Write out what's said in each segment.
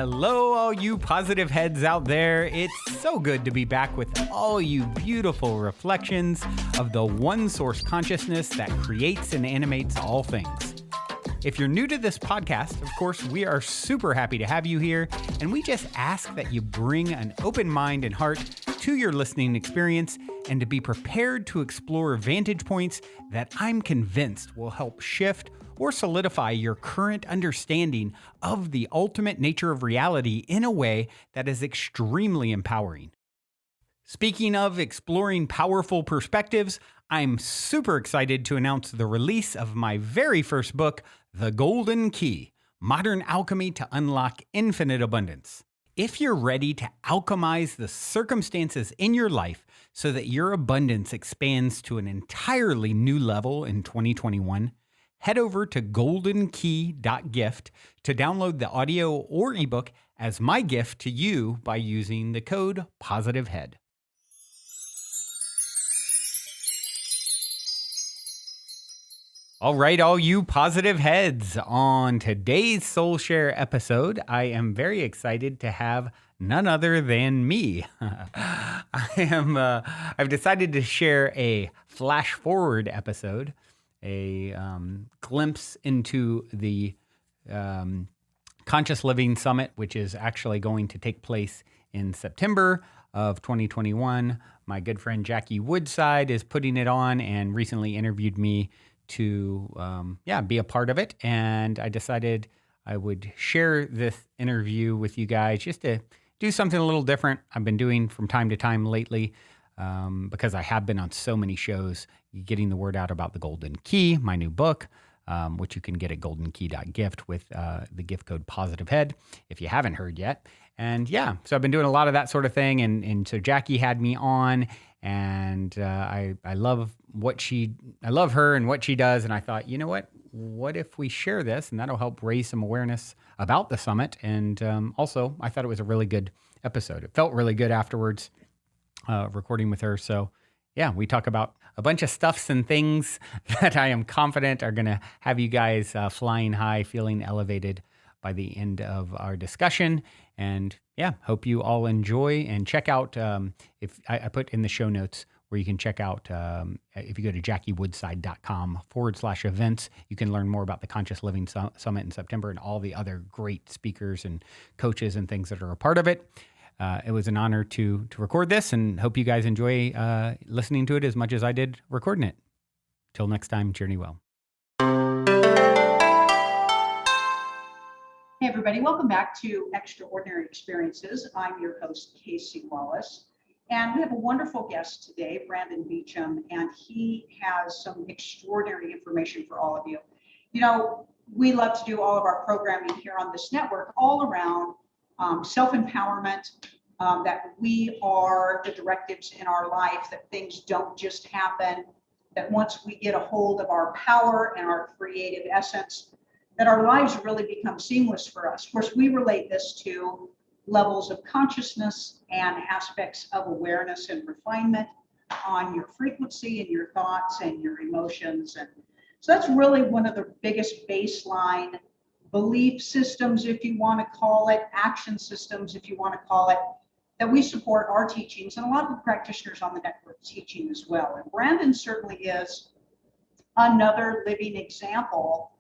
Hello, all you positive heads out there. It's so good to be back with all you beautiful reflections of the one source consciousness that creates and animates all things. If you're new to this podcast, of course, we are super happy to have you here, and we just ask that you bring an open mind and heart to your listening experience and to be prepared to explore vantage points that I'm convinced will help shift or solidify your current understanding of the ultimate nature of reality in a way that is extremely empowering. Speaking of exploring powerful perspectives, I'm super excited to announce the release of my very first book, The Golden Key: Modern Alchemy to Unlock Infinite Abundance. If you're ready to alchemize the circumstances in your life so that your abundance expands to an entirely new level in 2021, head over to goldenkey.gift to download the audio or ebook as my gift to you by using the code POSITIVEHEAD. All right, all you positive heads. On today's Soul Share episode, I am very excited to have none other than me. I've decided to share a flash forward episode, a glimpse into the Conscious Living Summit, which is actually going to take place in September of 2021. My good friend Jackie Woodside is putting it on and recently interviewed me to be a part of it. And I decided I would share this interview with you guys just to do something a little different. I've been doing from time to time lately because I have been on so many shows getting the word out about The Golden Key, my new book, which you can get at goldenkey.gift with the gift code POSITIVEHEAD if you haven't heard yet. And so I've been doing a lot of that sort of thing. And so Jackie had me on, and I love her and what she does. And I thought, you know what if we share this, and that'll help raise some awareness about the summit. And also I thought it was a really good episode. It felt really good afterwards recording with her. So we talk about a bunch of stuffs and things that I am confident are going to have you guys flying high, feeling elevated by the end of our discussion. And hope you all enjoy, and check out, if I put in the show notes where you can check out, if you go to jackiewoodside.com/events, you can learn more about the Conscious Living Summit in September and all the other great speakers and coaches and things that are a part of it. It was an honor to record this, and hope you guys enjoy listening to it as much as I did recording it. Till next time, journey well. Hey everybody, welcome back to Extraordinary Experiences. I'm your host, Casey Wallace, and we have a wonderful guest today, Brandon Beachum, and he has some extraordinary information for all of you. You know, we love to do all of our programming here on this network all around self-empowerment, that we are the directives in our life, that things don't just happen, that once we get a hold of our power and our creative essence, that our lives really become seamless for us. Of course, we relate this to levels of consciousness and aspects of awareness and refinement on your frequency and your thoughts and your emotions. And so that's really one of the biggest baseline belief systems, if you want to call it, action systems, if you want to call it, that we support our teachings, and a lot of the practitioners on the network teaching as well. And Brandon certainly is another living example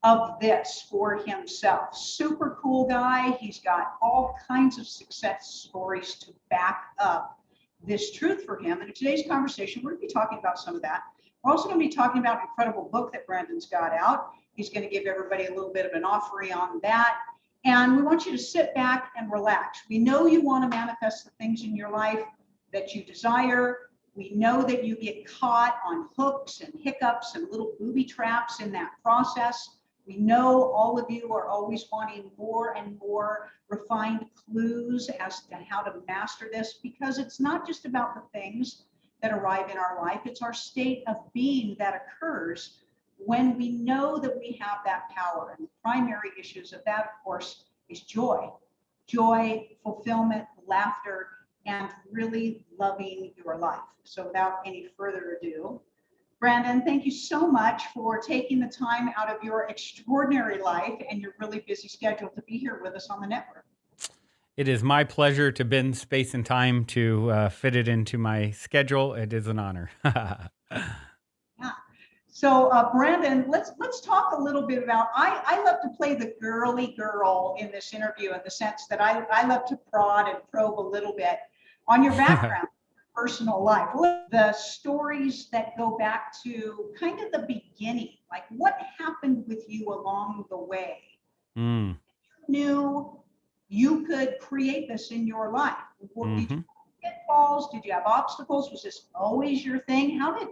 of this for himself. Super cool guy. He's got all kinds of success stories to back up this truth for him. And in today's conversation, we're going to be talking about some of that. We're also going to be talking about an incredible book that Brandon's got out. He's going to give everybody a little bit of an offering on that. And we want you to sit back and relax. We know you want to manifest the things in your life that you desire. We know that you get caught on hooks and hiccups and little booby traps in that process. We know all of you are always wanting more and more refined clues as to how to master this, because it's not just about the things that arrive in our life, it's our state of being that occurs when we know that we have that power. And the primary issues of that, of course, is joy, fulfillment, laughter, and really loving your life. So without any further ado, Brandon, thank you so much for taking the time out of your extraordinary life and your really busy schedule to be here with us on the network. It is my pleasure to bend space and time to fit it into my schedule. It is an honor. Yeah. So, Brandon, let's talk a little bit about. I love to play the girly girl in this interview in the sense that I love to prod and probe a little bit on your background, personal life, the stories that go back to kind of the beginning, like what happened with you along the way. Mm. You knew you could create this in your life. Did you have pitfalls? Did you have obstacles? Was this always your thing? How did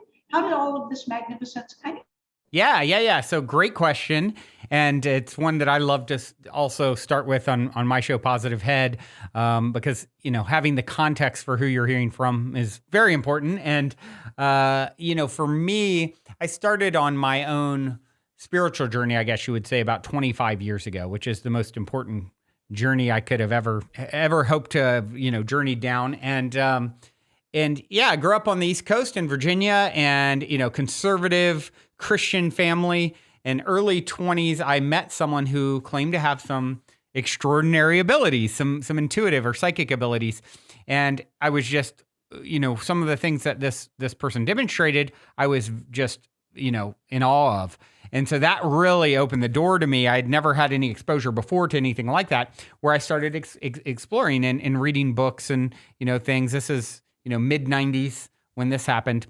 all of this magnificence kind of? Yeah. So great question. And it's one that I love to also start with on my show, Positive Head, because, having the context for who you're hearing from is very important. And, for me, I started on my own spiritual journey, I guess you would say, about 25 years ago, which is the most important journey I could have ever hoped to have, journeyed down. And yeah, I grew up on the East Coast in Virginia and, conservative Christian family. In early 20s, I met someone who claimed to have some extraordinary abilities, some intuitive or psychic abilities. And I was just, some of the things that this person demonstrated, I was just, in awe of. And so that really opened the door to me. I had never had any exposure before to anything like that, where I started exploring and reading books and, things. This is, mid 90s when this happened.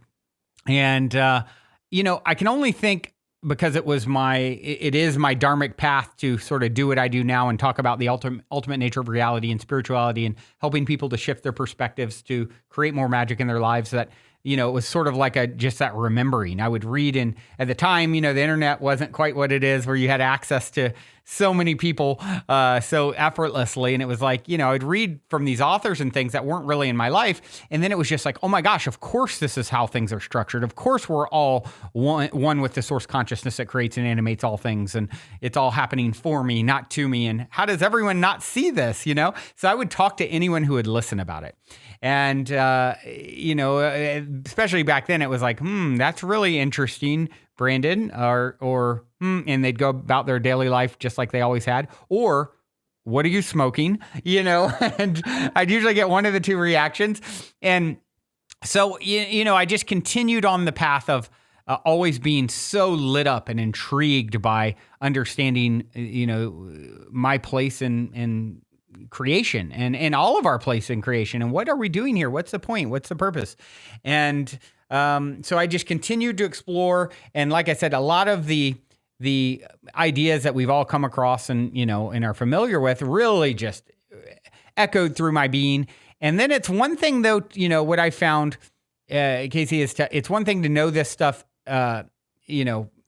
And, I can only think, because it is my dharmic path to sort of do what I do now and talk about the ultimate nature of reality and spirituality and helping people to shift their perspectives to create more magic in their lives, that, it was sort of like just that remembering. I would read, and at the time, the internet wasn't quite what it is, where you had access to so many people so effortlessly. And it was like, I'd read from these authors and things that weren't really in my life. And then it was just like, oh my gosh, of course this is how things are structured. Of course we're all one with the source consciousness that creates and animates all things. And it's all happening for me, not to me. And how does everyone not see this, So I would talk to anyone who would listen about it. And, especially back then, it was like, that's really interesting, Brandon, and they'd go about their daily life just like they always had. Or, what are you smoking? And I'd usually get one of the two reactions. And so, I just continued on the path of always being so lit up and intrigued by understanding, my place in creation and all of our place in creation. And what are we doing here? What's the point? What's the purpose? And so I just continued to explore. And like I said, a lot of the ideas that we've all come across and, and are familiar with really just echoed through my being. And then it's one thing, though, what I found, Casey, is it's one thing to know this stuff,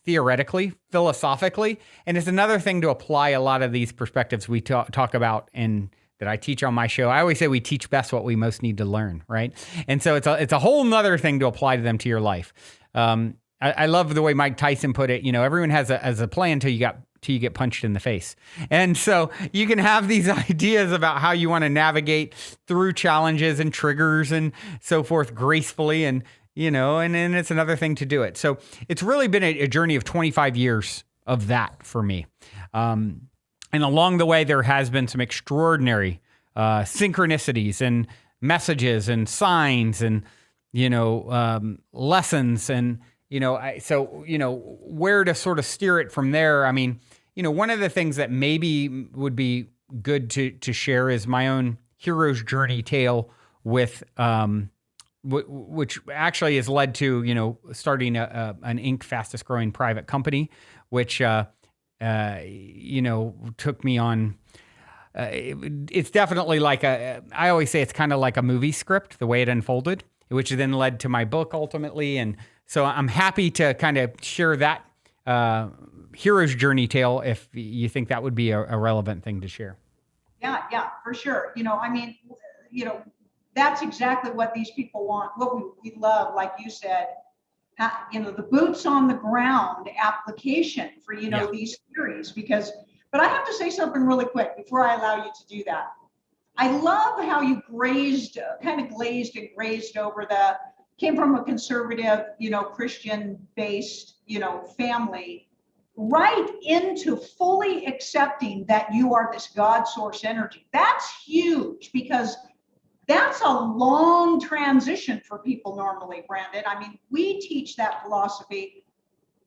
theoretically, philosophically, and it's another thing to apply a lot of these perspectives we talk about and that I teach on my show. I always say we teach best what we most need to learn, right? And so it's a whole nother thing to apply to them to your life. I love the way Mike Tyson put it. Everyone has a plan until you get punched in the face. And so you can have these ideas about how you want to navigate through challenges and triggers and so forth gracefully, and and then it's another thing to do it. So it's really been a journey of 25 years of that for me. And along the way, there has been some extraordinary synchronicities and messages and signs and, lessons and, where to sort of steer it from there. I mean, one of the things that maybe would be good to share is my own hero's journey tale with, which actually has led to, starting an Inc. fastest growing private company, which, took me on. It's definitely like I always say it's kind of like a movie script, the way it unfolded, which then led to my book ultimately. And so I'm happy to kind of share that hero's journey tale if you think that would be a relevant thing to share. Yeah, for sure. That's exactly what these people want, what we love, like you said, the boots on the ground application for, these theories, but I have to say something really quick before I allow you to do that. I love how you kind of glazed and grazed over came from a conservative, Christian based, family right into fully accepting that you are this God source energy. That's huge, because that's a long transition for people normally, Brandon. I mean, we teach that philosophy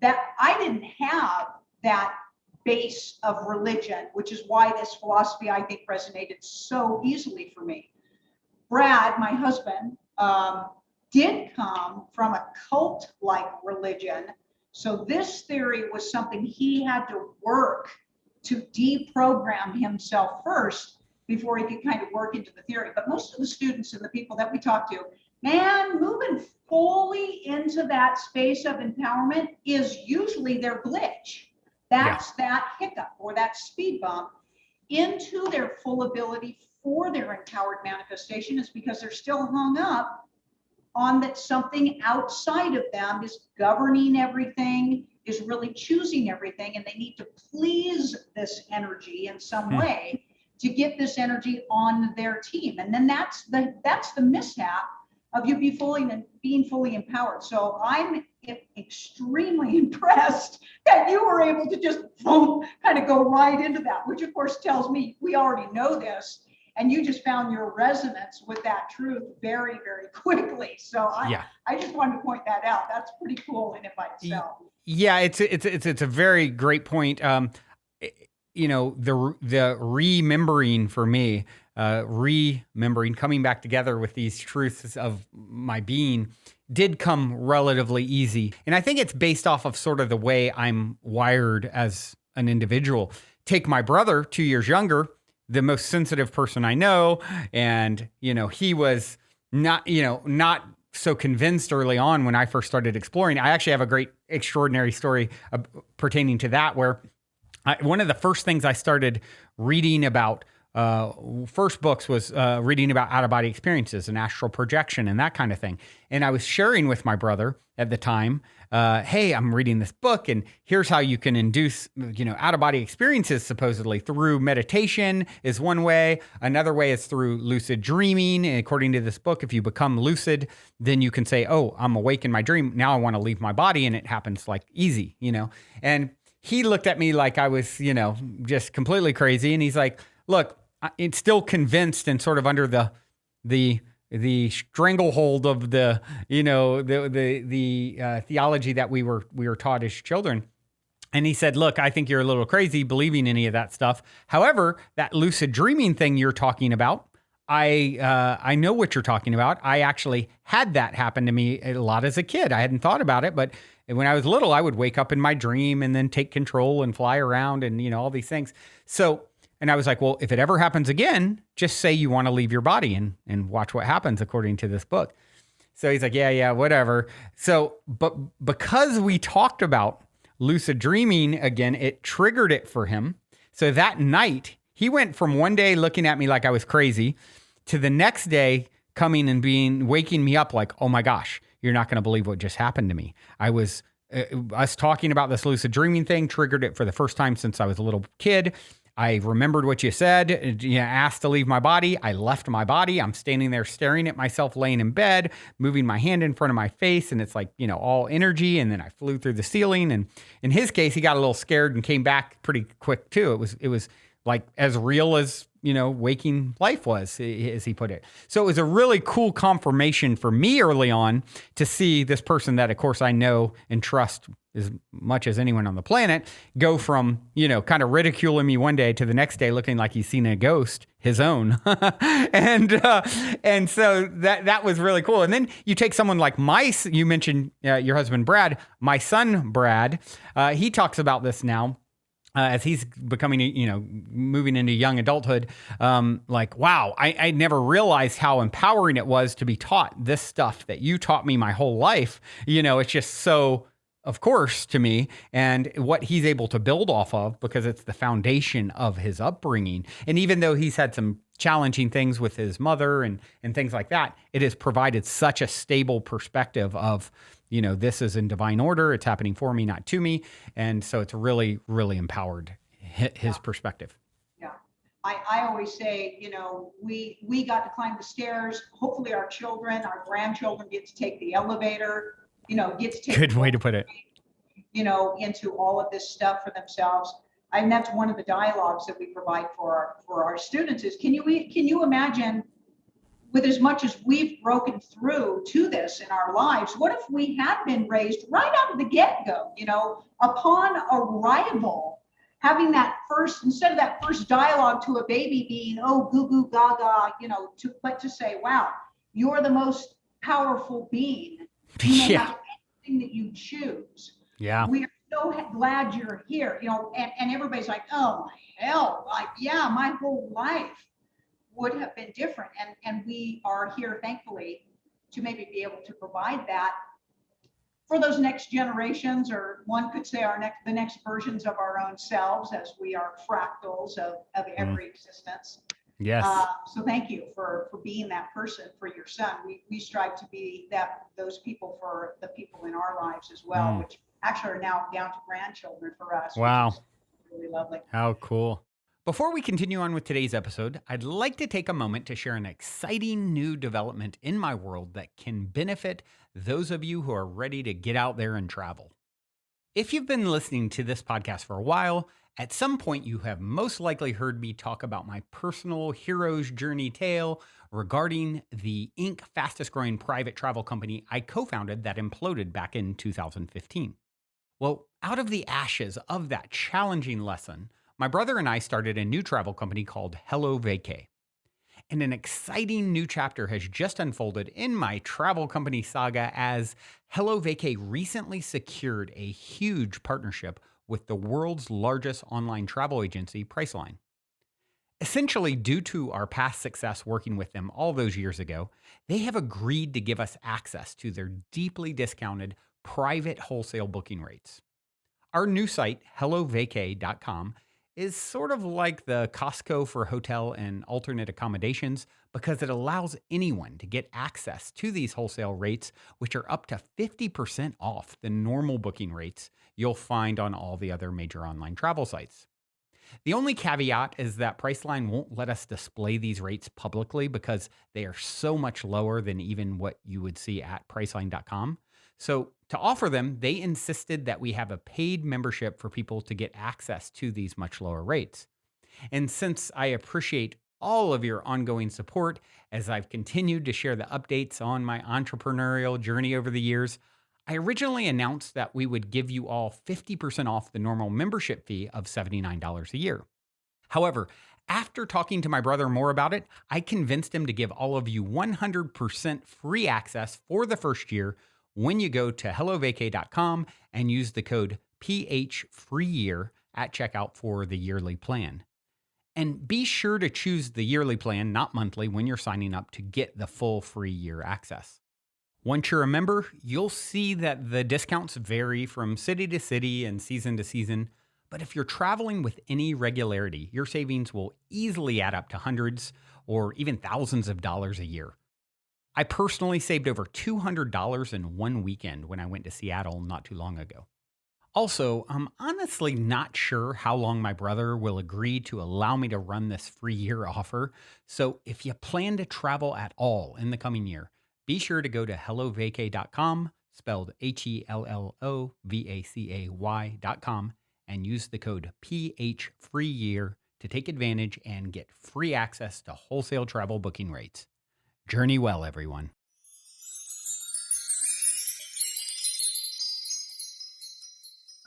that I didn't have that base of religion, which is why this philosophy, I think, resonated so easily for me. Brad, my husband, did come from a cult-like religion. So this theory was something he had to work to deprogram himself first before he could kind of work into the theory. But most of the students and the people that we talk to, man, moving fully into that space of empowerment is usually their glitch. That's that hiccup or that speed bump into their full ability for their empowered manifestation, is because they're still hung up on that something outside of them is governing everything, is really choosing everything, and they need to please this energy in some way to get this energy on their team. And then that's the mishap of you being fully empowered. So I'm extremely impressed that you were able to just kind of go right into that, which of course tells me we already know this, and you just found your resonance with that truth very, very quickly. So I just wanted to point that out. That's pretty cool in and by itself. Yeah, it's a very great point. You know, the remembering for me, coming back together with these truths of my being did come relatively easy. And I think it's based off of sort of the way I'm wired as an individual. Take my brother, 2 years younger, the most sensitive person I know. And, you know, he was not so convinced early on when I first started exploring. I actually have a great, extraordinary story pertaining to that, where one of the first things I started reading about, first books, was reading about out-of-body experiences and astral projection and that kind of thing. And I was sharing with my brother at the time, hey, I'm reading this book, and here's how you can induce, out-of-body experiences supposedly through meditation is one way. Another way is through lucid dreaming. And according to this book, if you become lucid, then you can say, oh, I'm awake in my dream. Now I want to leave my body. And it happens like easy, And he looked at me like I was, just completely crazy. And he's like, look, it's still convinced and sort of under the stranglehold of the theology that we were taught as children. And he said, look, I think you're a little crazy believing any of that stuff. However, that lucid dreaming thing you're talking about, I know what you're talking about. I actually had that happen to me a lot as a kid. I hadn't thought about it, but when I was little, I would wake up in my dream and then take control and fly around and, all these things. So, and I was like, well, if it ever happens again, just say you want to leave your body and watch what happens according to this book. So he's like, yeah, whatever. So, but because we talked about lucid dreaming again, it triggered it for him. So that night, he went from one day looking at me like I was crazy to the next day coming and waking me up like, oh my gosh, you're not going to believe what just happened to me. Us talking about this lucid dreaming thing triggered it for the first time since I was a little kid. I remembered what you said. You asked to leave my body. I left my body. I'm standing there staring at myself laying in bed, moving my hand in front of my face. And it's like, all energy. And then I flew through the ceiling. And in his case, he got a little scared and came back pretty quick too. It was like as real as, waking life was, as he put it. So it was a really cool confirmation for me early on to see this person that, of course, I know and trust as much as anyone on the planet go from, kind of ridiculing me one day to the next day looking like he's seen a ghost, his own. and so that was really cool. And then you take someone like you mentioned your husband, Brad, my son, Brad, he talks about this now. As he's becoming, moving into young adulthood, like, wow, I never realized how empowering it was to be taught this stuff that you taught me my whole life. It's just so, of course, to me, and what he's able to build off of because it's the foundation of his upbringing. And even though he's had some challenging things with his mother and things like that, it has provided such a stable perspective of, this is in divine order. It's happening for me, not to me. And so it's really, really empowered his perspective. Yeah. I always say, we got to climb the stairs. Hopefully our children, our grandchildren get to take the elevator, get to take. Good way to put it. into all of this stuff for themselves. And that's one of the dialogues that we provide for our students is, can you imagine, with as much as we've broken through to this in our lives, what if we had been raised right out of the get-go, upon arrival, having that first, instead of that first dialogue to a baby being, oh, goo goo gaga, but to say, wow, you're the most powerful being. You may Yeah. have anything that you choose. Yeah. We are so glad you're here, and everybody's like, oh hell, like, yeah, my whole life would have been different. And we are here, thankfully, to maybe be able to provide that for those next generations, or one could say the next versions of our own selves, as we are fractals of every existence. Yes. So thank you for being that person for your son. We strive to be those people for the people in our lives as well, which actually are now down to grandchildren for us. Wow. Which is really lovely. How cool. Before we continue on with today's episode, I'd like to take a moment to share an exciting new development in my world that can benefit those of you who are ready to get out there and travel. If you've been listening to this podcast for a while, at some point you have most likely heard me talk about my personal hero's journey tale regarding the Inc. fastest growing private travel company I co-founded that imploded back in 2015. Well, out of the ashes of that challenging lesson, my brother and I started a new travel company called Hello Vacay. And an exciting new chapter has just unfolded in my travel company saga as Hello Vacay recently secured a huge partnership with the world's largest online travel agency, Priceline. Essentially, due to our past success working with them all those years ago, they have agreed to give us access to their deeply discounted private wholesale booking rates. Our new site, hellovacay.com, is sort of like the Costco for hotel and alternate accommodations because it allows anyone to get access to these wholesale rates, which are up to 50% off the normal booking rates you'll find on all the other major online travel sites. The only caveat is that Priceline won't let us display these rates publicly because they are so much lower than even what you would see at Priceline.com. So to offer them, they insisted that we have a paid membership for people to get access to these much lower rates. And since I appreciate all of your ongoing support as I've continued to share the updates on my entrepreneurial journey over the years, I originally announced that we would give you all 50% off the normal membership fee of $79 a year. However, after talking to my brother more about it, I convinced him to give all of you 100% free access for the first year when you go to hellovacay.com and use the code PHFreeYear at checkout for the yearly plan. And be sure to choose the yearly plan, not monthly, when you're signing up to get the full free year access. Once you're a member, you'll see that the discounts vary from city to city and season to season. But if you're traveling with any regularity, your savings will easily add up to hundreds or even thousands of dollars a year. I personally saved over $200 in one weekend when I went to Seattle not too long ago. Also, I'm honestly not sure how long my brother will agree to allow me to run this free year offer. So if you plan to travel at all in the coming year, be sure to go to hellovacay.com, spelled HELLOVACAY.com, and use the code PHFreeYear to take advantage and get free access to wholesale travel booking rates. Journey well, everyone.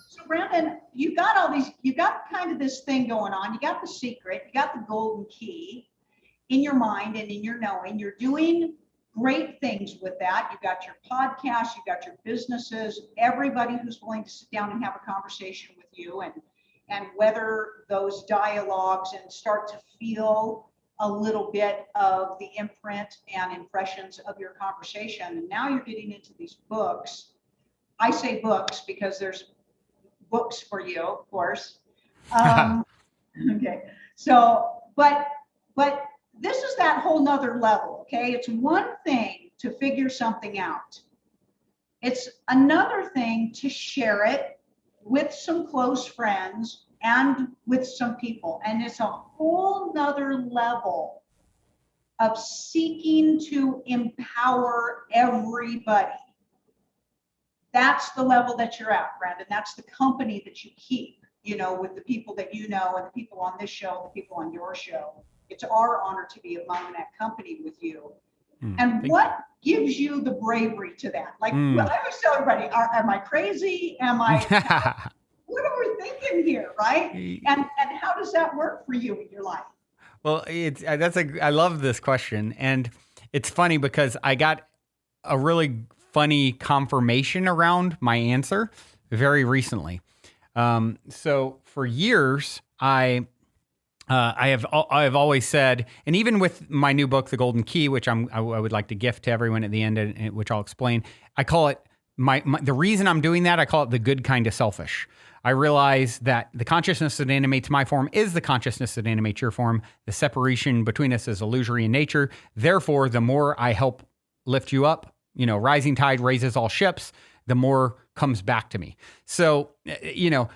So Brandon, you got kind of this thing going on. You got the secret, you got the golden key in your mind and in your knowing. You're doing great things with that. You've got your podcast, you've got your businesses, everybody who's willing to sit down and have a conversation with you and whether those dialogues and start to feel a little bit of the imprint and impressions of your conversation. And now you're getting into these books. I say books because there's books for you, of course. Okay. So, but this is that whole nother level. Okay. It's one thing to figure something out. It's another thing to share it with some close friends and with some people. And it's a whole nother level of seeking to empower everybody. That's the level that you're at, Brandon. That's the company that you keep, with the people that you know and the people on this show, the people on your show. It's our honor to be among that company with you. And what gives you the bravery to that? Like, I always tell everybody, am I crazy? What are we thinking here, right? And how does that work for you in your life? Well, I love this question. And it's funny because I got a really funny confirmation around my answer very recently. So for years, I have always said, and even with my new book, The Golden Key, which I would like to gift to everyone at the end, which I'll explain. I call it the reason I'm doing that. I call it the good kind of selfish. I realize that the consciousness that animates my form is the consciousness that animates your form. The separation between us is illusory in nature. Therefore, the more I help lift you up, rising tide raises all ships, the more comes back to me. So, the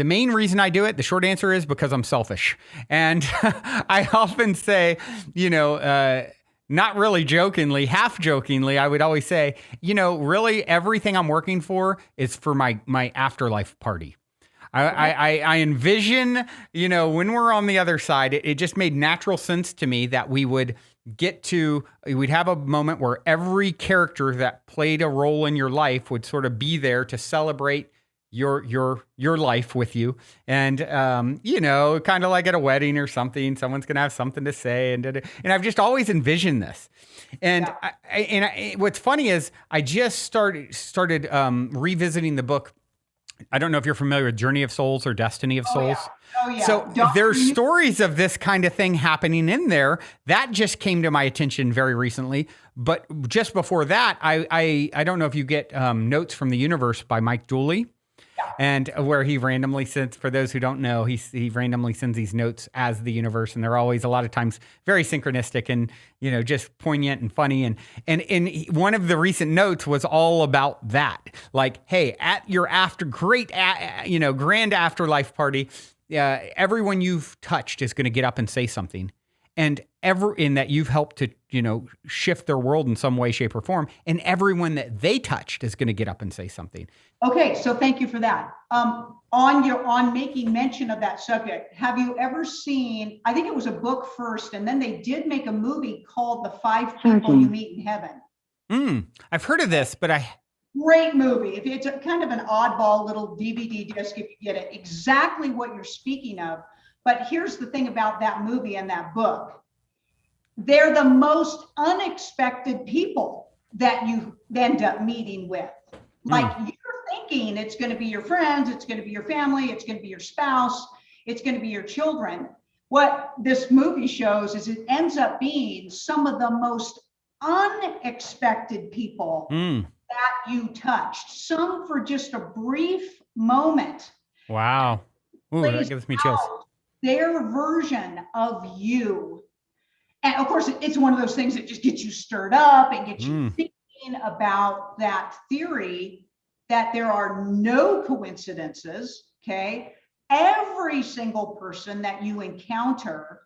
main reason I do it, the short answer is because I'm selfish. And I often say, not really jokingly, half jokingly, I would always say, really everything I'm working for is for my afterlife party. I envision, when we're on the other side, it just made natural sense to me that we'd have a moment where every character that played a role in your life would sort of be there to celebrate your life with you. And, kind of like at a wedding or something, someone's going to have something to say. And I've just always envisioned this. And what's funny is I just started revisiting the book. I don't know if you're familiar with Journey of Souls or Destiny of Souls. Oh, yeah. So there's stories of this kind of thing happening in there. That just came to my attention very recently. But just before that, I don't know if you get Notes from the Universe by Mike Dooley. And where he randomly sends, for those who don't know, he randomly sends these notes as the universe, and they're always a lot of times very synchronistic and just poignant and funny. And one of the recent notes was all about that. Like, hey, at your grand afterlife party, everyone you've touched is going to get up and say something, and in that you've helped to shift their world in some way, shape, or form, and everyone that they touched is going to get up and say something. Okay, so thank you for that. On making mention of that subject, have you ever seen, I think it was a book first, and then they did make a movie called The 5 People You Meet in Heaven. I've heard of this, but Great movie. If it's a kind of an oddball little DVD disc, if you get it, exactly what you're speaking of. But here's the thing about that movie and that book. They're the most unexpected people that you end up meeting with. Like you're thinking it's going to be your friends, it's going to be your family, it's going to be your spouse, it's going to be your children. What this movie shows is it ends up being some of the most unexpected people that you touched, some for just a brief moment. Wow. Ooh, that gives me chills. Their version of you. And of course, it's one of those things that just gets you stirred up and gets you thinking about that theory that there are no coincidences, okay? Every single person that you encounter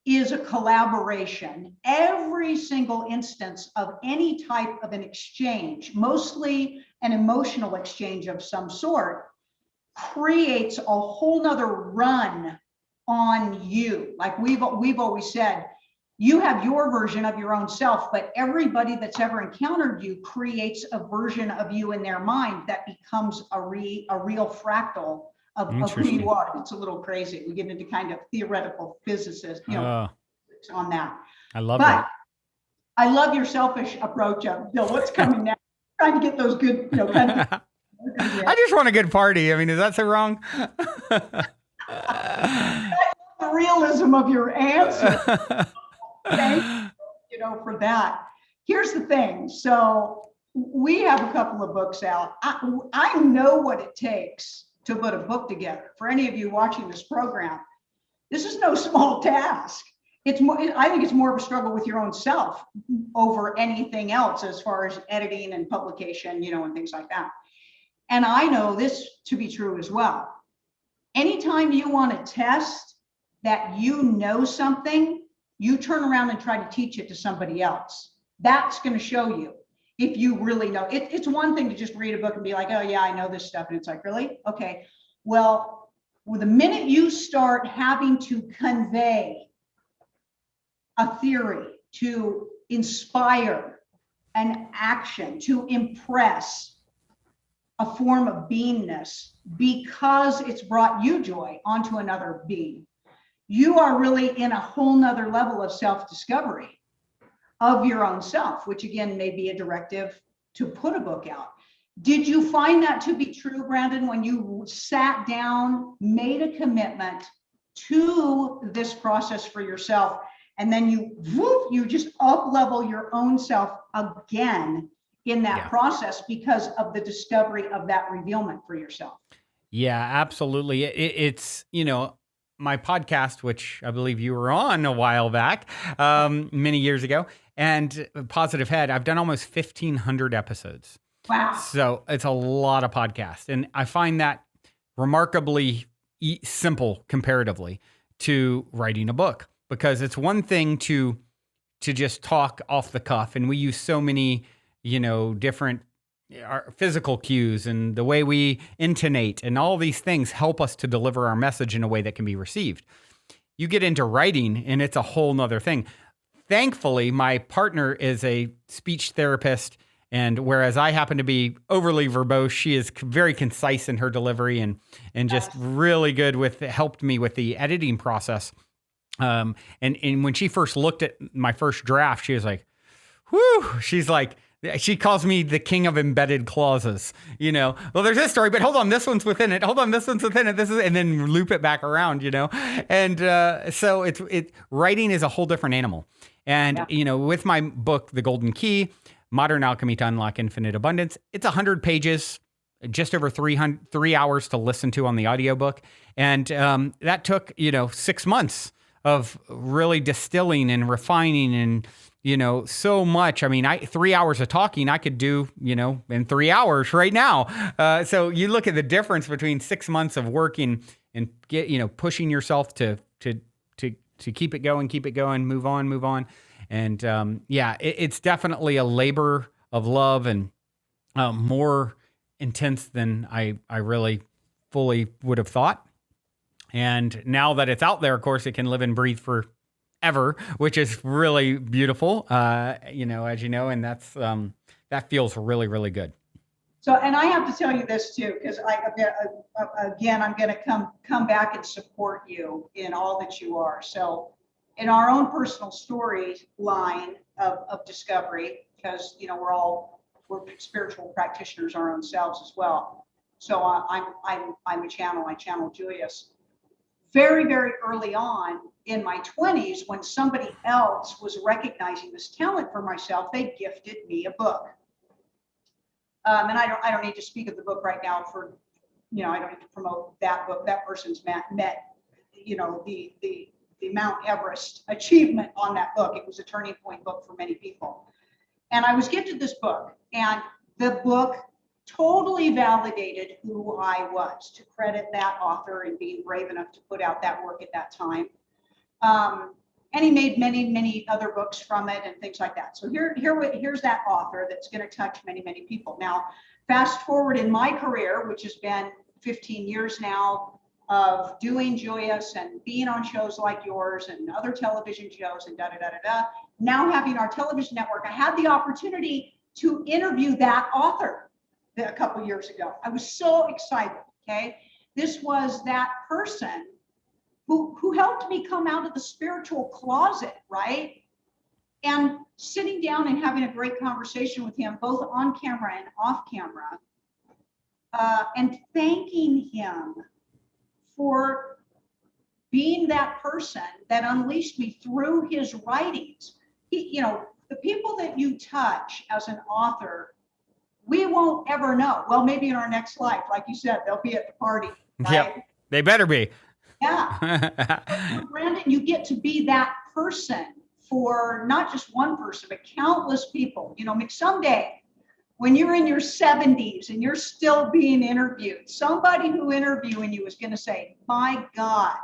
is a collaboration. Every single instance of any type of an exchange, mostly an emotional exchange of some sort, creates a whole nother run on you. Like we've always said, you have your version of your own self, but everybody that's ever encountered you creates a version of you in their mind that becomes a real fractal of who you are. It's a little crazy. We get into kind of theoretical physicists, on that. I love it. I love your selfish approach of, what's coming next? Trying to get those good, kind of. I just want a good party. I mean, is that so wrong? I love the realism of your answer. Thank you, for that. Here's the thing. So we have a couple of books out. I know what it takes to put a book together. For any of you watching this program, this is no small task. It's more, I think it's more of a struggle with your own self over anything else as far as editing and publication, and things like that. And I know this to be true as well. Anytime you want to test that something, you turn around and try to teach it to somebody else. That's going to show you. if you really know. It's one thing to just read a book and be like, oh yeah, I know this stuff. And it's like, really? Okay. Well, the minute you start having to convey a theory, to inspire an action, to impress a form of beingness because it's brought you joy onto another being, you are really in a whole nother level of self-discovery of your own self, which again may be a directive to put a book out. Did you find that to be true, Brandon, when you sat down, made a commitment to this process for yourself, and then you just up level your own self again in that process because of the discovery of that revealment for yourself? Yeah, absolutely. It's, my podcast, which I believe you were on a while back, many years ago, and Positive Head, I've done almost 1,500 episodes. Wow. So it's a lot of podcasts. And I find that remarkably simple comparatively to writing a book, because it's one thing to just talk off the cuff. And we use so many, different our physical cues and the way we intonate and all these things help us to deliver our message in a way that can be received. You get into writing and it's a whole nother thing. Thankfully, my partner is a speech therapist, and whereas I happen to be overly verbose, she is very concise in her delivery and just really good with, helped me with the editing process. And when she first looked at my first draft, she was like, whew, she calls me the king of embedded clauses, well, there's this story, but hold on, this one's within it. Hold on, this one's within it. And then loop it back around, And so writing is a whole different animal. And, with my book, The Golden Key, Modern Alchemy to Unlock Infinite Abundance, it's 100 pages, just over 3 hours to listen to on the audiobook. And that took, 6 months of really distilling and refining and, so much. I mean, 3 hours of talking, I could do, in 3 hours right now. So you look at the difference between 6 months of working and pushing yourself to keep it going, move on. And it's definitely a labor of love and more intense than I really fully would have thought. And now that it's out there, of course, it can live and breathe forever, which is really beautiful, as and that's that feels really, really good. So, and I have to tell you this too, because I'm going to come back and support you in all that you are. So, in our own personal story line of discovery, because we're spiritual practitioners our own selves as well. So I'm a channel. I channel Julius. Very, very early on in my 20s, when somebody else was recognizing this talent for myself, they gifted me a book. And I don't need to speak of the book right now for, I don't need to promote that book. That person's met, the Mount Everest achievement on that book. It was a turning point book for many people. And I was gifted this book, and the book totally validated who I was, to credit that author and being brave enough to put out that work at that time. And he made many, many other books from it and things like that. So here's that author that's going to touch many, many people. Now, fast forward in my career, which has been 15 years now of doing Joyous and being on shows like yours and other television shows and now having our television network, I had the opportunity to interview that author a couple years ago. I was so excited. Okay. This was that person who helped me come out of the spiritual closet, right? And sitting down and having a great conversation with him, both on camera and off camera, and thanking him for being that person that unleashed me through his writings. The people that you touch as an author, we won't ever know. Well, maybe in our next life, like you said, they'll be at the party. Right? Yep, they better be. Yeah. Brandon, you get to be that person for not just one person, but countless people. Someday when you're in your 70s and you're still being interviewed, somebody who interviewing you is going to say, my God,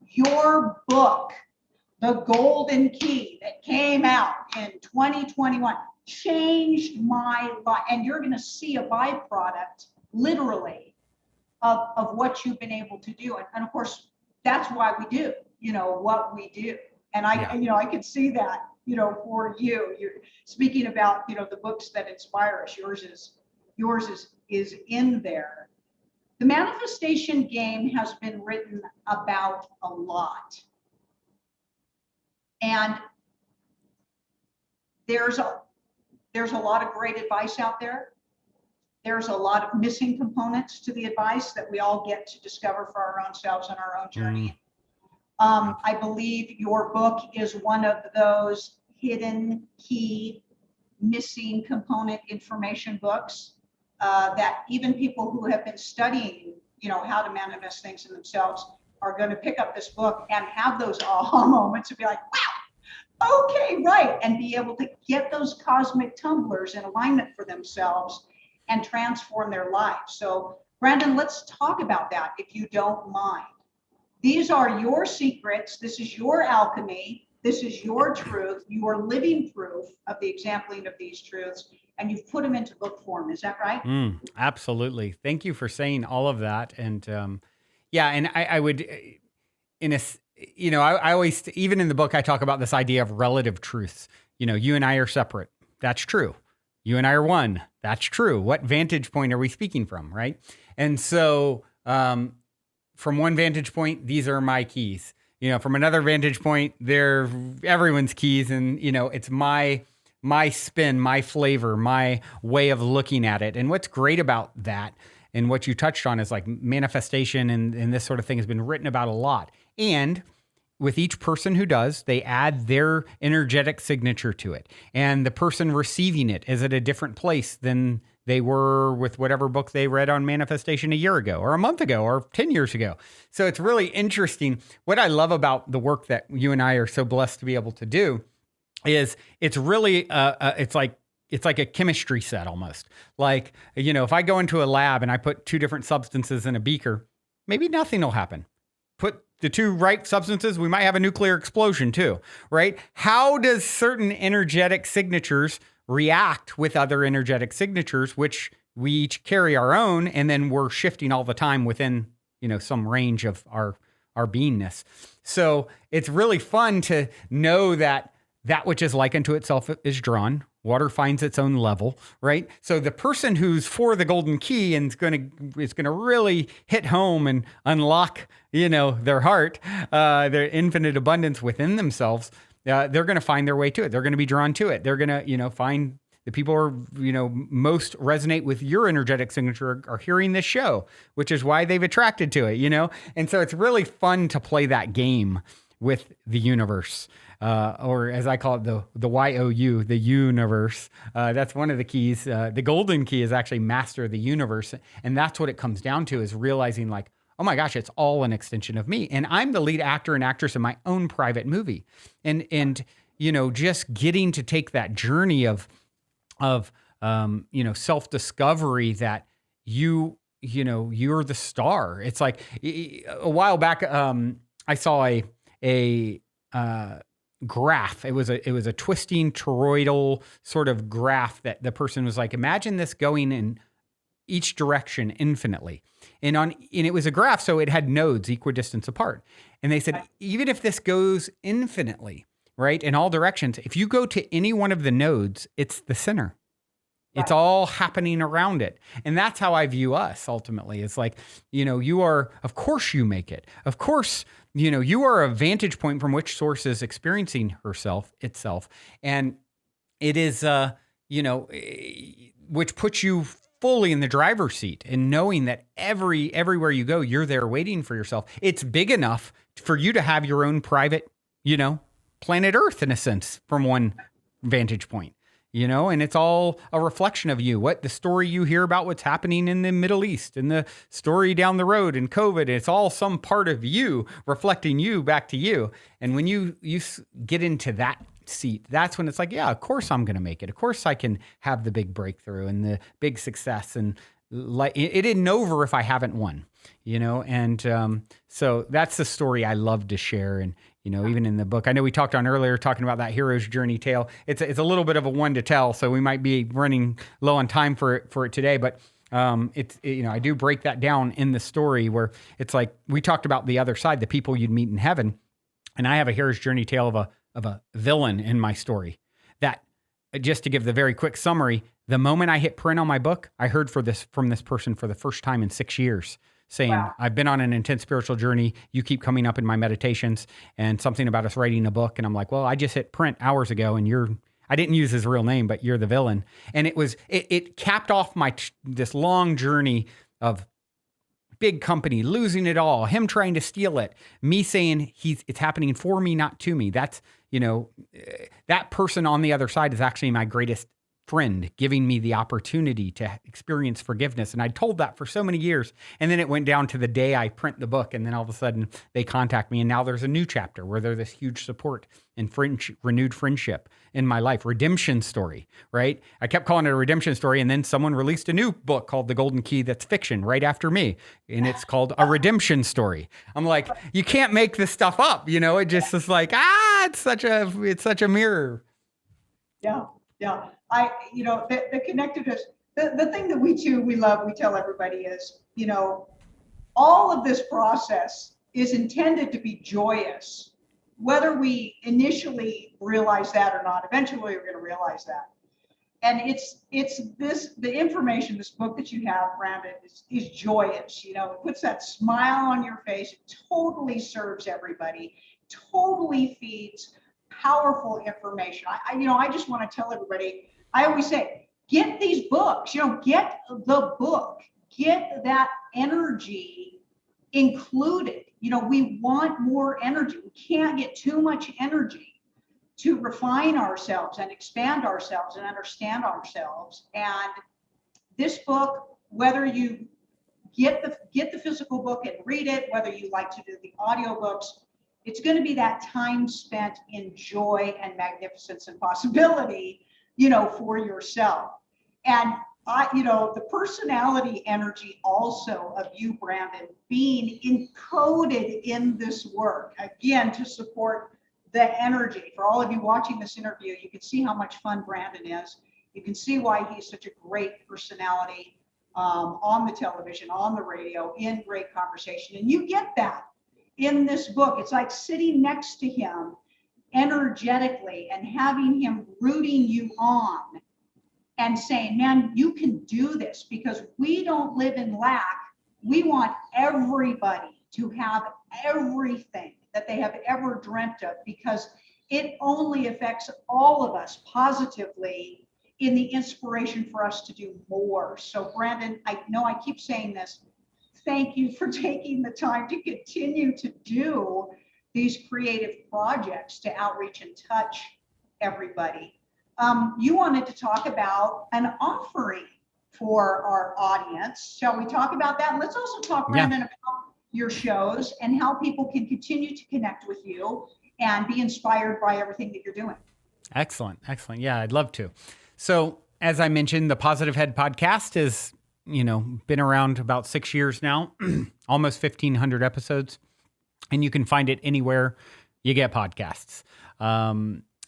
your book, The Golden Key, that came out in 2021, changed my life. And you're going to see a byproduct, literally, of what you've been able to do. And of course, that's why we do, what we do. And I could see that, for you. You're speaking about, the books that inspire us. Yours is in there. The manifestation game has been written about a lot. And there's a lot of great advice out there. There's a lot of missing components to the advice that we all get to discover for our own selves and our own journey. I believe your book is one of those hidden, key, missing component information books that even people who have been studying, how to manifest things in themselves are going to pick up this book and have those aha moments and be like, wow, okay, right, and be able to get those cosmic tumblers in alignment for themselves and transform their lives. So, Brandon, let's talk about that if you don't mind. These are your secrets. This is your alchemy. This is your truth. You are living proof of the exampling of these truths, and you've put them into book form. Is that right? Absolutely. Thank you for saying all of that. And and I would, I always, even in the book, I talk about this idea of relative truths. You and I are separate. That's true. You and I are one. That's true. What vantage point are we speaking from, right? And so from one vantage point, these are my keys. From another vantage point, they're everyone's keys. And, it's my spin, my flavor, my way of looking at it. And what's great about that and what you touched on is like manifestation and this sort of thing has been written about a lot. And with each person who does, they add their energetic signature to it. And the person receiving it is at a different place than they were with whatever book they read on manifestation a year ago or a month ago or 10 years ago. So it's really interesting. What I love about the work that you and I are so blessed to be able to do is it's really, it's like a chemistry set almost. Like, if I go into a lab and I put two different substances in a beaker, maybe nothing will happen. Put the two right substances, we might have a nuclear explosion too, right? How does certain energetic signatures react with other energetic signatures, which we each carry our own, and then we're shifting all the time within, some range of our beingness. So it's really fun to know that which is like unto itself is drawn. Water finds its own level, right? So the person who's for the golden key and is gonna really hit home and unlock, their heart, their infinite abundance within themselves, they're gonna find their way to it. They're gonna be drawn to it. They're gonna, find the people who are, most resonate with your energetic signature are hearing this show, which is why they've attracted to it, And so it's really fun to play that game with the universe. Or as I call it, the YOU, the youniverse. That's one of the keys. The golden key is actually master the universe. And that's what it comes down to, is realizing like, oh my gosh, it's all an extension of me. And I'm the lead actor and actress in my own private movie. And just getting to take that journey of self-discovery that you're the star. It's like a while back, I saw a graph. It was a twisting toroidal sort of graph that the person was like, imagine this going in each direction infinitely. And it was a graph, so it had nodes equidistance apart. And they said, even if this goes infinitely, right, in all directions, if you go to any one of the nodes, it's the center. It's all happening around it. And that's how I view us ultimately. It's like, you are, of course you make it. Of course, you are a vantage point from which source is experiencing itself. And it is, which puts you fully in the driver's seat and knowing that everywhere you go, you're there waiting for yourself. It's big enough for you to have your own private, planet Earth in a sense from one vantage point. And it's all a reflection of you, what the story you hear about what's happening in the Middle East and the story down the road and COVID, it's all some part of you reflecting you back to you. And when you get into that seat, that's when it's like, yeah, of course I'm going to make it. Of course I can have the big breakthrough and the big success. And like, it isn't over if I haven't won, And so that's the story I love to share. And, even in the book. I know we talked on earlier talking about that hero's journey tale. It's a little bit of a one to tell, so we might be running low on time for it today, but I do break that down in the story where it's like we talked about the other side, the people you'd meet in heaven. And I have a hero's journey tale of a villain in my story that, just to give the very quick summary, the moment I hit print on my book, I heard from this person for the first time in 6 years saying, wow, I've been on an intense spiritual journey. You keep coming up in my meditations and something about us writing a book. And I'm like, well, I just hit print hours ago and I didn't use his real name, but you're the villain. And it capped off this long journey of big company, losing it all, him trying to steal it, me saying it's happening for me, not to me. That's, that person on the other side is actually my greatest friend, giving me the opportunity to experience forgiveness. And I told that for so many years. And then it went down to the day I print the book. And then all of a sudden they contact me. And now there's a new chapter where there's this huge support and renewed friendship in my life. Redemption story, right? I kept calling it a redemption story. And then someone released a new book called The Golden Key that's fiction right after me. And it's called A Redemption Story. I'm like, you can't make this stuff up. It just is like, it's such a mirror. Yeah. Yeah. The connectedness, the thing that we love, we tell everybody is, all of this process is intended to be joyous, whether we initially realize that or not. Eventually we're going to realize that. And the information, this book that you have, Brandon, is joyous. It puts that smile on your face. It totally serves everybody, totally feeds powerful information. I just want to tell everybody, I always say, get these books, get the book, get that energy included. We want more energy. We can't get too much energy to refine ourselves and expand ourselves and understand ourselves. And this book, whether you get the physical book and read it, whether you like to do the audiobooks, it's going to be that time spent in joy and magnificence and possibility, for yourself. And the personality energy also of you, Brandon, being encoded in this work, again, to support the energy. For all of you watching this interview, you can see how much fun Brandon is. You can see why he's such a great personality on the television, on the radio, in great conversation. And you get that in this book. It's like sitting next to him energetically and having him rooting you on and saying, man, you can do this, because we don't live in lack. We want everybody to have everything that they have ever dreamt of, because it only affects all of us positively in the inspiration for us to do more. So Brandon, I know I keep saying this, thank you for taking the time to continue to do these creative projects to outreach and touch everybody. You wanted to talk about an offering for our audience. Shall we talk about that? And let's also talk, Brandon, about your shows and how people can continue to connect with you and be inspired by everything that you're doing. Excellent. Yeah, I'd love to. So as I mentioned, the Positive Head podcast is, been around about 6 years now, almost 1,500 episodes, and you can find it anywhere you get podcasts.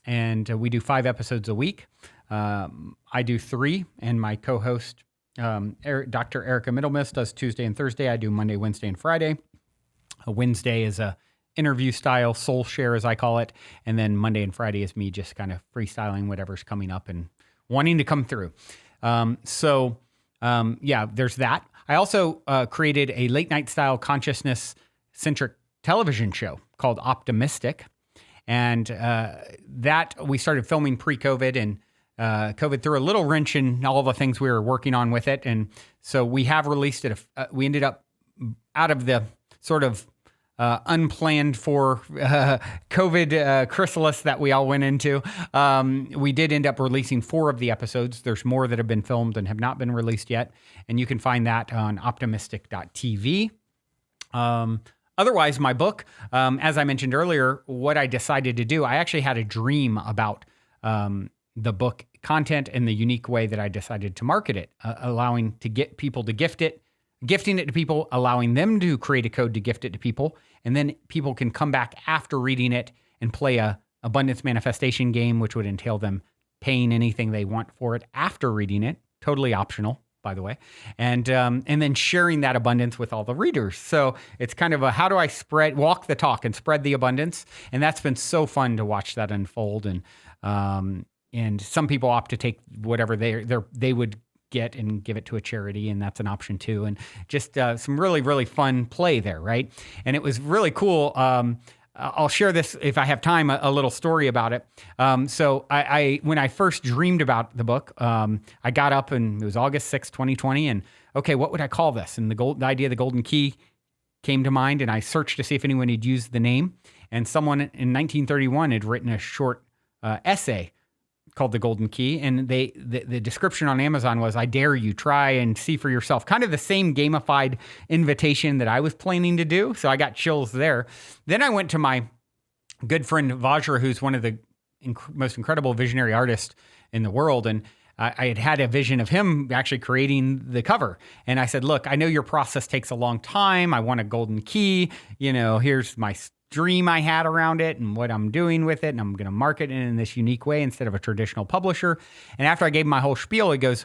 And we do 5 episodes a week. I do 3, and my co-host, Dr. Erica Middlemiss, does Tuesday and Thursday. I do Monday, Wednesday, and Friday. Wednesday is a interview style soul share, as I call it. And then Monday and Friday is me just kind of freestyling whatever's coming up and wanting to come through. There's that. I also created a late night style consciousness centric television show called Optimistic. And that we started filming pre-COVID, and COVID threw a little wrench in all the things we were working on with it. And so we have released it. We ended up out of the sort of unplanned for COVID chrysalis that we all went into. We did end up releasing 4 of the episodes. There's more that have been filmed and have not been released yet. And you can find that on optimistic.tv. Otherwise, my book, as I mentioned earlier, what I decided to do, I actually had a dream about the book content and the unique way that I decided to market it, allowing to get people to gift it, gifting it to people, allowing them to create a code to gift it to people. And then people can come back after reading it and play a abundance manifestation game, which would entail them paying anything they want for it after reading it. Totally optional, by the way. And then sharing that abundance with all the readers. So it's kind of a, how do I walk the talk and spread the abundance? And that's been so fun to watch that unfold. And some people opt to take whatever they would get and give it to a charity, and that's an option too. And just some really, really fun play there, right? And it was really cool. I'll share this if I have time, a little story about it. So I when I first dreamed about the book, I got up and it was August 6, 2020, and okay, what would I call this? And the idea of the Golden Key came to mind, and I searched to see if anyone had used the name. And someone in 1931 had written a short essay called The Golden Key. And the description on Amazon was, I dare you, try and see for yourself. Kind of the same gamified invitation that I was planning to do. So I got chills there. Then I went to my good friend Vajra, who's one of the most incredible visionary artists in the world. And I had a vision of him actually creating the cover. And I said, look, I know your process takes a long time. I want a golden key. Here's my dream I had around it and what I'm doing with it. And I'm going to market it in this unique way instead of a traditional publisher. And after I gave him my whole spiel, he goes,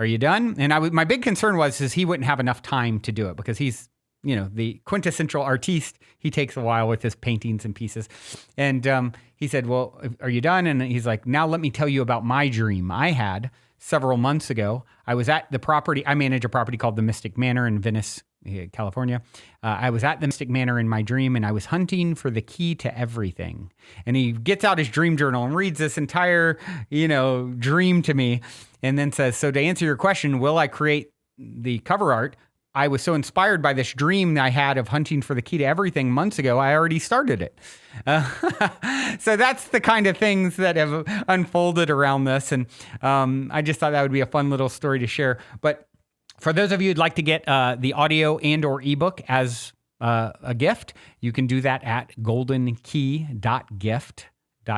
are you done? And my big concern was he wouldn't have enough time to do it because he's, the quintessential artiste. He takes a while with his paintings and pieces. And he said, well, are you done? And he's like, now let me tell you about my dream I had several months ago. I was at the property. I manage a property called the Mystic Manor in Venice, California. I was at the Mystic Manor in my dream, and I was hunting for the key to everything. And he gets out his dream journal and reads this entire, dream to me, and then says, so to answer your question, will I create the cover art? I was so inspired by this dream I had of hunting for the key to everything months ago, I already started it. So that's the kind of things that have unfolded around this. And I just thought that would be a fun little story to share. But for those of you who'd like to get the audio and or ebook as a gift, you can do that at goldenkey.gift.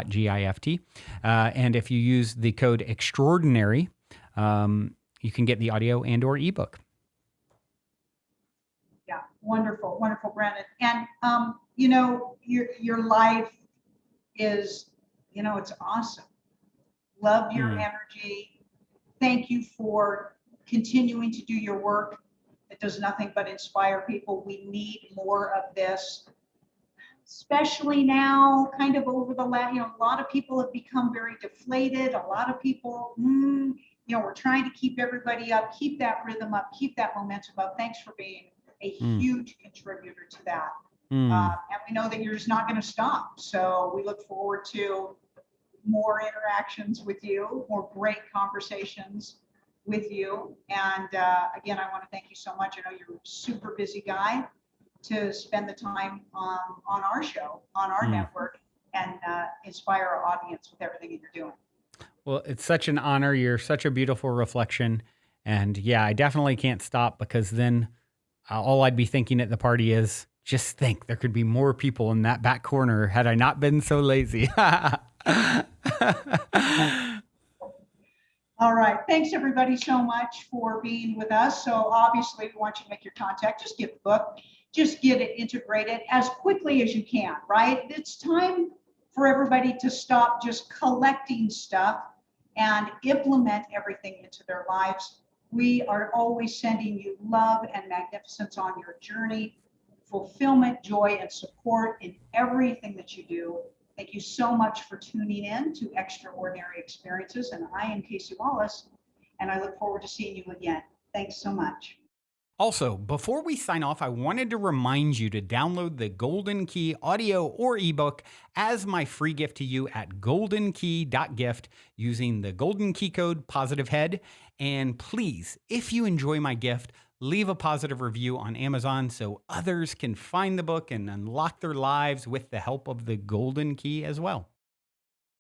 G-I-F-T. And if you use the code extraordinary, you can get the audio and or ebook. Yeah, wonderful, wonderful, Brandon. And your life is, it's awesome. Love your energy. Thank you for continuing to do your work. It does nothing but inspire people. We need more of this, especially now, kind of over the last, a lot of people have become very deflated. A lot of people, we're trying to keep everybody up, keep that rhythm up, keep that momentum up. Thanks for being a huge contributor to that. And we know that you're just not going to stop. So we look forward to more interactions with you, more great conversations with you. And again, I want to thank you so much. I know you're a super busy guy to spend the time on our show, on our network, and inspire our audience with everything that you're doing. Well, it's such an honor. You're such a beautiful reflection. And yeah, I definitely can't stop because then all I'd be thinking at the party is, just think there could be more people in that back corner had I not been so lazy. All right. Thanks, everybody, so much for being with us. So obviously, we want you to make your contact. Just get the book. Just get it integrated as quickly as you can, right? It's time for everybody to stop just collecting stuff and implement everything into their lives. We are always sending you love and magnificence on your journey, fulfillment, joy, and support in everything that you do. Thank you so much for tuning in to Extraordinary Experiences. And I am Casey Wallace, and I look forward to seeing you again. Thanks so much. Also, before we sign off, I wanted to remind you to download the Golden Key audio or ebook as my free gift to you at goldenkey.gift using the Golden Key code POSITIVEHEAD. And please, if you enjoy my gift, leave a positive review on Amazon so others can find the book and unlock their lives with the help of the Golden Key as well.